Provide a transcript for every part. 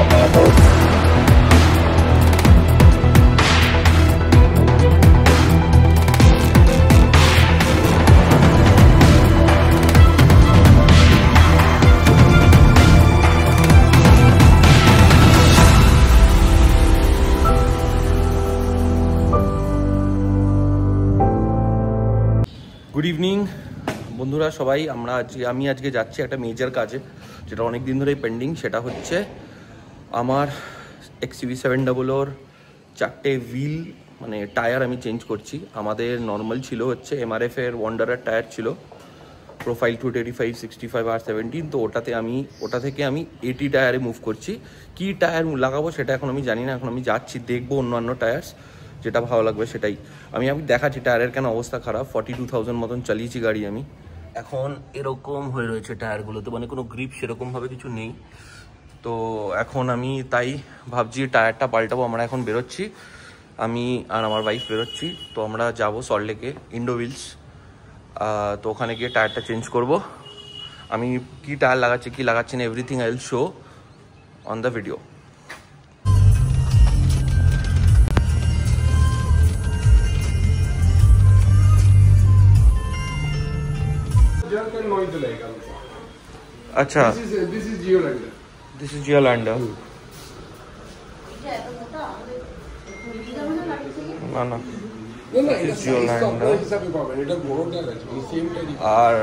Good evening বন্ধুরা সবাই। আমি আজকে যাচ্ছি একটা মেজর কাজে, যেটা অনেক দিন ধরেই পেন্ডিং। সেটা হচ্ছে আমার XUV700 4টে হুইল মানে টায়ার আমি চেঞ্জ করছি। আমাদের নর্মাল ছিল হচ্ছে MRF এর ওয়ান্ডারার টায়ার ছিল, প্রোফাইল 285, 65 আর 17। তো ওটা থেকে আমি 80 টায়ারে মুভ করছি। কি টায়ার লাগাবো সেটা এখন আমি জানি না। এখন আমি যাচ্ছি, দেখবো অন্যান্য টায়ার্স, যেটা ভালো লাগবে সেটাই আমি দেখাচ্ছি। টায়ারের কেন অবস্থা খারাপ, 42,000 মতন চালিয়েছি গাড়ি আমি। এখন এরকম হয়ে রয়েছে টায়ারগুলোতে, মানে কোনো গ্রিপ সেরকমভাবে কিছু নেই। তো এখন আমি তাই ভাবছি টায়ারটা পাল্টাবো। আমরা এখন বেরোচ্ছি, আমি আর আমার ওয়াইফ বেরোচ্ছি। তো আমরা যাবো সল্টলেকে ইন্ডো হুইলস। তো ওখানে গিয়ে টায়ারটা চেঞ্জ করব। আমি কি টায়ার লাগাচ্ছি কি লাগাচ্ছি না, everything I will show on the video. अच्छा, this is Geolander. This is Geolander. না না, আর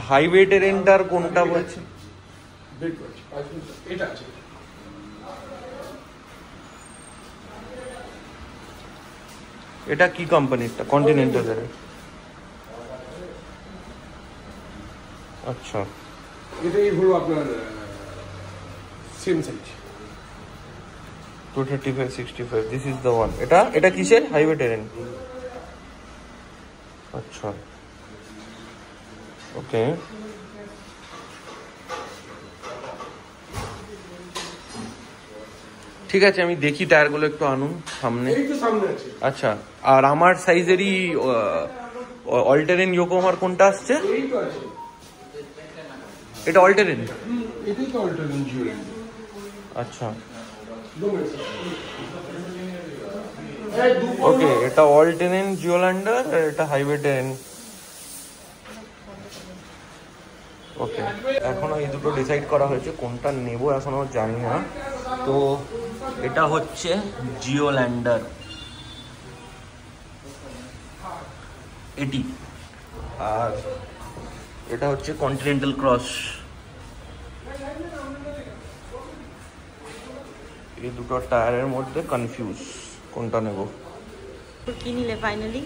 হাইওয়ে টেরেনটার কোনটা বলছে? এটা কি কোম্পানিটা? কন্টিনেন্টাল। আচ্ছা, এটাই হলো আপনার same size 235, 65। This is the one. এটা কিসের? Highway terrain. আচ্ছা, ওকে। ঠিক আছে, আমি দেখি টায়ারগুলো একটু আনুন সামনে। আচ্ছা, আর আমার সাইজেরই অল টেরেন ইয়োকোহামার কোনটা আসছে? এটা অল টেরেন। আচ্ছা, ওকে। এটা অল টেরেন জিওল্যান্ডার, এটা হাইওয়ে টেরেন। ওকে, এখনো এই দুটো ডিসাইড করা হয়েছে, কোনটা নেব এখনো জানি না। তো এটা হচ্ছে জিওল্যান্ডার এটি, আর এটা হচ্ছে কন্টিনেন্টাল ক্রস। এই দুটো টায়ারের মধ্যে কনফিউজ কোনটা নেব। কি নিলে ফাইনালি?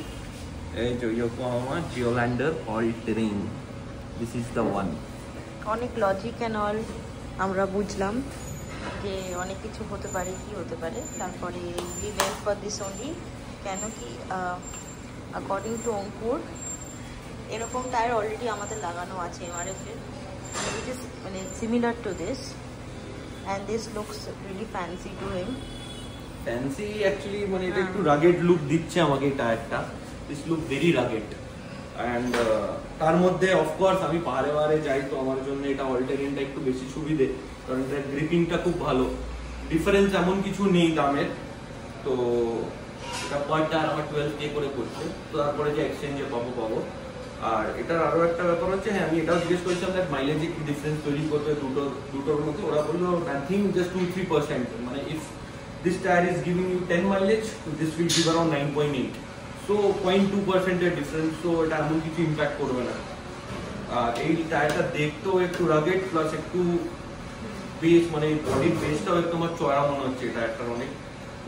এই যে Yokohama Geolandar all terrain, this is the one. অনেক লজিক অ্যান্ড অল আমরা বুঝলাম যে অনেক কিছু হতে পারে, কি হতে পারে। তারপরে we went for this only. কেন কি অ্যাকর্ডিং টু অঙ্কুর এরকম টায়ার অলরেডি আমাদের লাগানো আছে MRF এর, which is মানে similar to this, and this looks really fancy to him. Fancy actually, মানে এটা একটু রাগেড লুক দিচ্ছে আমাকে এই টায়ারটা। This look very rugged. And তার মধ্যে অফকোর্স আমি পাহাড়ে যাই, তো আমার জন্য এটা অল টেরেনটা একটু বেশি সুবিধে, কারণ এটা গ্রিপিংটা খুব ভালো। ডিফারেন্স এমন কিছু নেই দামের। তো এটা পার টায়ার আমার 12K করে পড়ছে। তো তারপরে যে এক্সচেঞ্জে পাবো। আর এটার আরো একটা ব্যাপার হচ্ছে, হ্যাঁ আমি এটাও জিজ্ঞেস করেছিলাম যে মাইলেজে কি ডিফারেন্স তৈরি করবে দুটোর মধ্যে। ওরা বললো নাথিং, জাস্ট 2-3%। মানে if this tire is giving you 10 mileage, this will give around 9.8, so 0.2% এর ডিফারেন্স। তো এটা এমন কিছু ইম্প্যাক্ট করবে না। আর এই টায়ারটা দেখতেও একটু রাগেড, প্লাস একটু বেস, মানে বডির বেসটাও একটু আমার চড়া মনে হচ্ছে টায়ারটার অনেক।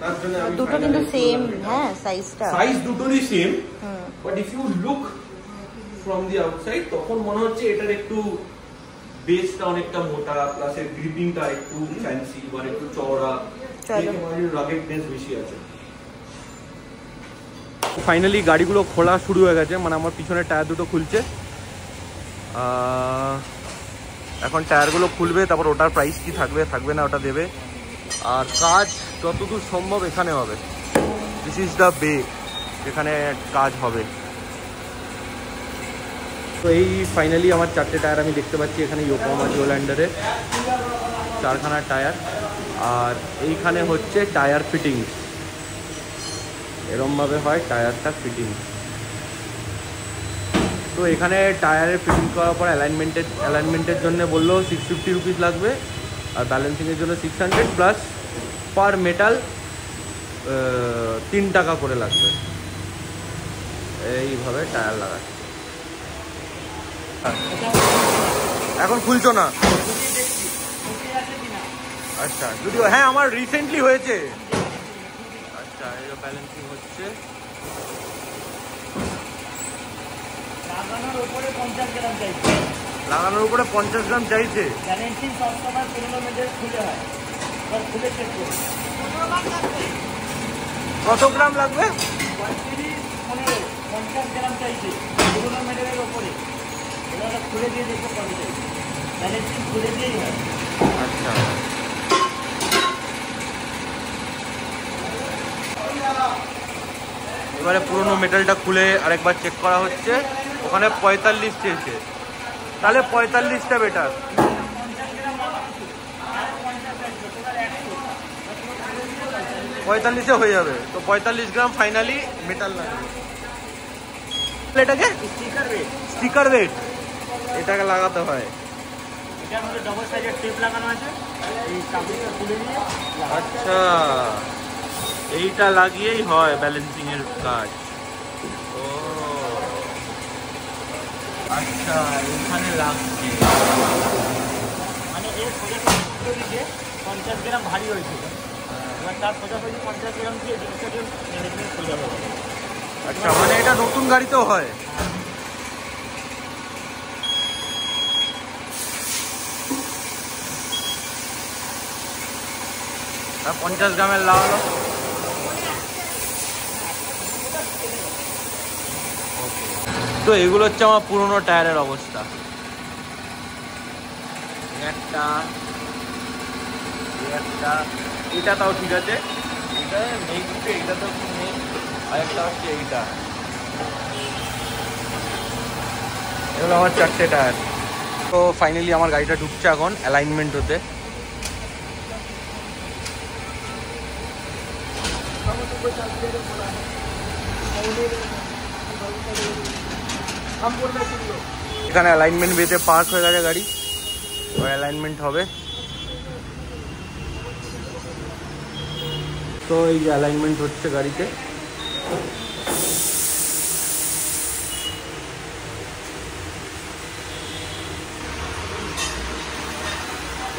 তার জন্য আমি দুটো কিন্তু সেম, হ্যাঁ সাইজ দুটোরই same, but if you look from the outside তখন মনে হচ্ছে এটার একটু বেসটা অনেকটা মোটা, প্লাস এর গ্রিপিংটা একটু ফ্যান্সি বা একটু চওড়া, ফাইনালি গাড়িগুলো খোলা শুরু হয়ে গেছে। মানে আমার পিছনের টায়ার দুটো খুলছে, এখন টায়ারগুলো খুলবে, তারপর ওটার প্রাইস কি থাকবে না ওটা দেবে। আর কাজ যতদূর সম্ভব এখানে হবে। দিস ইজ দ্য বে, এখানে কাজ হবে। তো এই ফাইনালি আমার 4টে টায়ার আমি দেখতে পাচ্ছি এখানে ইয়োকোহামা জিওল্যান্ডারে, 4খানা টায়ার। আর এইখানে হচ্ছে টায়ার ফিটিং, এরমভাবে হয় টায়ারটা ফিটিং। তো এখানে টায়ারের ফিটিং করার পর অ্যালাইনমেন্টের জন্য বললো 650 রুপিস লাগবে, আর ব্যালেন্সিংয়ের জন্য 600 প্লাস পার মেটাল 3 টাকা করে লাগবে। এইভাবে টায়ার লাগাচ্ছে। এখন খুলছো না? আচ্ছা, যদিও হ্যাঁ আমার রিসেন্টলি হয়েছে। আচ্ছা, এই ব্যালেন্সিং হচ্ছে। লাগানোর উপরে 50 গ্রাম চাইছে। লাগানোর উপরে 50 গ্রাম চাইছে। ব্যালেন্সিং সবসময় 15 মিনিটের খুলে হয়, সব খুলে চেক করুন। কত গ্রাম লাগবে? 35, 15, 50 গ্রাম চাইছে 15 মিনিটের উপরে। এবার খুলে দিয়ে দেখো কত চাইছে। ব্যালেন্সিং খুলে দিয়েই হয়। আচ্ছা, এবারে পুরোনো মেটালটা খুলে আরেকবার চেক করা হচ্ছে। ওখানে 45 চেয়েছে, তাহলে 45টা বেটার। 45-এ হয়ে যাবে। তো 45 গ্রাম ফাইনালি মেটাল লাগবে। এটাকে স্টিকার ওয়েট এটাকে লাগাতে হয়। এটার মধ্যে ডবল সাইজের টেপ লাগানো আছে, এই কাগজটা খুলে নিয়ে আচ্ছা, এইটা লাগিয়েই হয় ব্যালেন্সিং এর কাজ। ও আচ্ছা, এখানে লাগছে। মানে এর সোজাসুজি দিকে 50 গ্রাম ভারী হয়েছিল, এবার তার সোজাসুজি 50 গ্রাম দিয়ে জিনিসটাকে ম্যানেজমেন্ট সোজা হবে। আচ্ছা, মানে এটা নতুন গাড়িতেও হয়? আর 50 গ্রামের লাগালো। তো এগুলো হচ্ছে আমার পুরোনো টায়ারের অবস্থা। একটা এটা তাও ঠিক আছে, এটা নেই কিন্তু এইটা তো নেই। আর একটা হচ্ছে এইটা। এগুলো আমার 4টে টায়ার। তো ফাইনালি আমার গাড়িটা ঢুকছে এখন অ্যালাইনমেন্ট হতে। এখানে অ্যালাইনমেন্ট বেতে পার্ক হয়ে গেছে গাড়ি, ওই অ্যালাইনমেন্ট হবে। তো এই যে অ্যালাইনমেন্ট হচ্ছে গাড়িতে।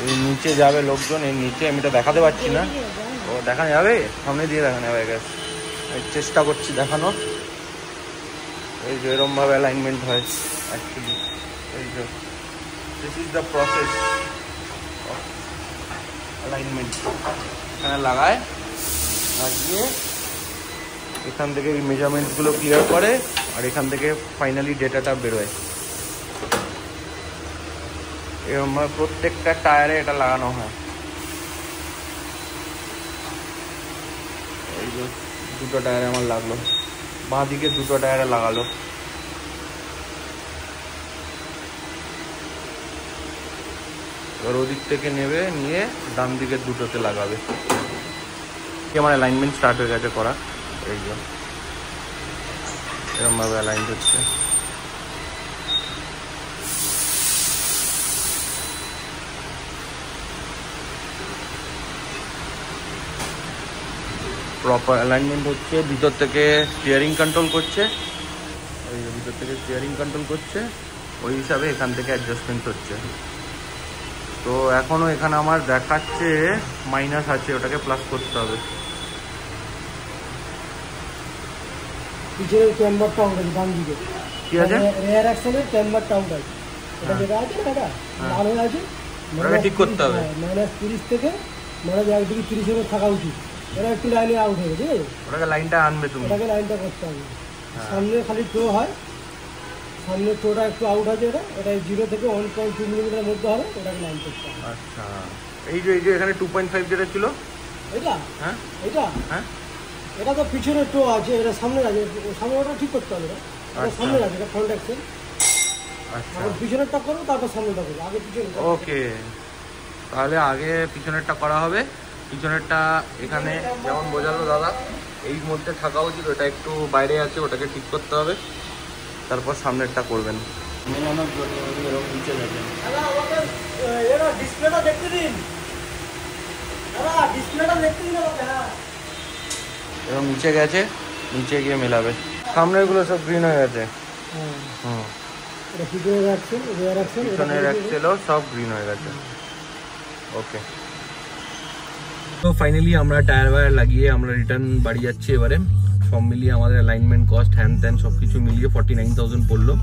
এই নিচে যাবে লোকজন, এর নিচে আমি তো দেখাতে পারছি না। ও দেখানো যাবে, সামনে দিয়ে দেখানো যাবে। চেষ্টা করছি দেখানোর। এই যে এরকম ভাবে অ্যালাইনমেন্ট হয় অ্যাকচুয়ালি। এই যে this is the process of alignment. এখানে লাগায়, লাগিয়ে এখান থেকে এই মেজারমেন্টসগুলো ক্লিয়ার করে, আর এখান থেকে ফাইনালি ডেটাটা বেরোয়। এরকম ভাবে প্রত্যেকটা টায়ারে এটা লাগানো হয়। এই যে 2টো টায়ারে আমার লাগলো, বাঁ দিকে 2টো টায়ারে লাগালো। এবার ওদিক থেকে নেবে, নিয়ে ডান দিকের 2টোতে লাগাবে। আমার অ্যালাইনমেন্ট স্টার্ট হয়ে গেছে করা। এই যে এরকম ভাবে অ্যালাইন হচ্ছে। প্রপার অ্যালাইনমেন্ট হচ্ছে। ভিতর থেকে স্টিয়ারিং কন্ট্রোল করছে, ওই ভিতর থেকে স্টিয়ারিং কন্ট্রোল করছে, ওই হিসাবে এখান থেকে অ্যাডজাস্টমেন্ট হচ্ছে। তো এখনও এখানে আমার দেখাচ্ছে মাইনাস আছে, ওটাকে প্লাস করতে হবে। পিছনের চেম্বারটা উঠে ডান দিকে কি আছে? রেয়ার অ্যাক্সেলের চেম্বারটা উঠে, এটা যেটা আছে না, এটা লাল হয়ে আছে, ওটাকে ঠিক করতে হবে। -30 থেকে -130 এর থাকা উচিত। এটা একটু লাইনে আউট হয়ে গেছে, ওটাকে লাইনটা আনবে তুমি। ওটাকে লাইনটা করতে হবে। সামনে খালি টো হয়, সামনে টোটা একটু আউট আছে, এটা 0 থেকে 1.2 মিলিমিটার মধ্যে হবে, ওটাকে লাইন করতে হবে। আচ্ছা, এই যে এখানে 2.5 যেটা ছিল, এটা হ্যাঁ এটা হ্যাঁ এটা তো পিছনে টো আছে, এটা সামনে আছে, সামনে ওটা ঠিক করতে হবে। এটা সামনে আছে, এটা ফ্রন্ট অ্যাক্সেল। আচ্ছা, আগে পিছনেরটা করবো, তারপর সামনেটা করবো, আগে পিছনে। ওকে, তাহলে আগে পিছনেরটা করা হবে, পিছনেরটা এখানে যেমন বোঝালো দাদা, এই মধ্যে থাকা উচিত, ওটা একটু বাইরে আছে, ওটাকে ঠিক করতে হবে, তারপর সামনেরটা করবেন। মেলানোর জন্য এরকম নিচে যাবে। দাদা আমাদের এরা ডিসপ্লেটা দেখতে দিন, দাদা ডিসপ্লেটা দেখতে দিন আমাকে। হ্যাঁ এরকম নিচে গেছে, নিচে গিয়ে মেলাবে। সামনেরগুলো সব গ্রিন হয়ে গেছে। হুম, এটা পিছনে রাখছেন, রেয়ার রাখছেন, পিছনের অ্যাক্সেলও সব গ্রিন হয়ে গেছে। ওকে, তো ফাইনালি আমরা টায়ার ওয়্যার লাগিয়ে আমরা রিটার্ন বাড়ি যাচ্ছি। এবারে সব মিলিয়ে আমাদের অ্যালাইনমেন্ট কস্ট হ্যান ত্যান সব কিছু মিলিয়ে 49,000 পড়লো।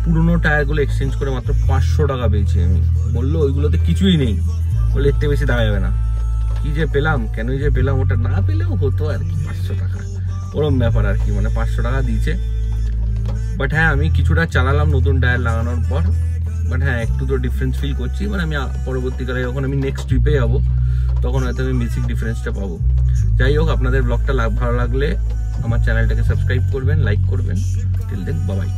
পুরোনো টায়ারগুলো এক্সচেঞ্জ করে মাত্র 500 টাকা পেয়েছি আমি। বললো ওইগুলোতে কিছুই নেই, বলে এর থেকে বেশি দেওয়া যাবে না। কি যে পেলাম, কেনই যে পেলাম, ওটা না পেলেও হতো আর কি, 500 টাকা ওরম ব্যাপার আর কি, মানে 500 টাকা দিয়েছে। বাট হ্যাঁ, আমি কিছুটা চালালাম নতুন টায়ার লাগানোর পর, বাট হ্যাঁ একটু তো ডিফারেন্স ফিল করছি। মানে আমি পরবর্তীকালে যখন আমি নেক্সট ট্রিপে যাবো তখন হয়তো আমি বেসিক ডিফারেন্সটা পাবো। যাই হোক, আপনাদের ব্লগটা ভালো লাগলে আমার চ্যানেলটাকে সাবস্ক্রাইব করবেন, লাইক করবেন। Till then, bye by.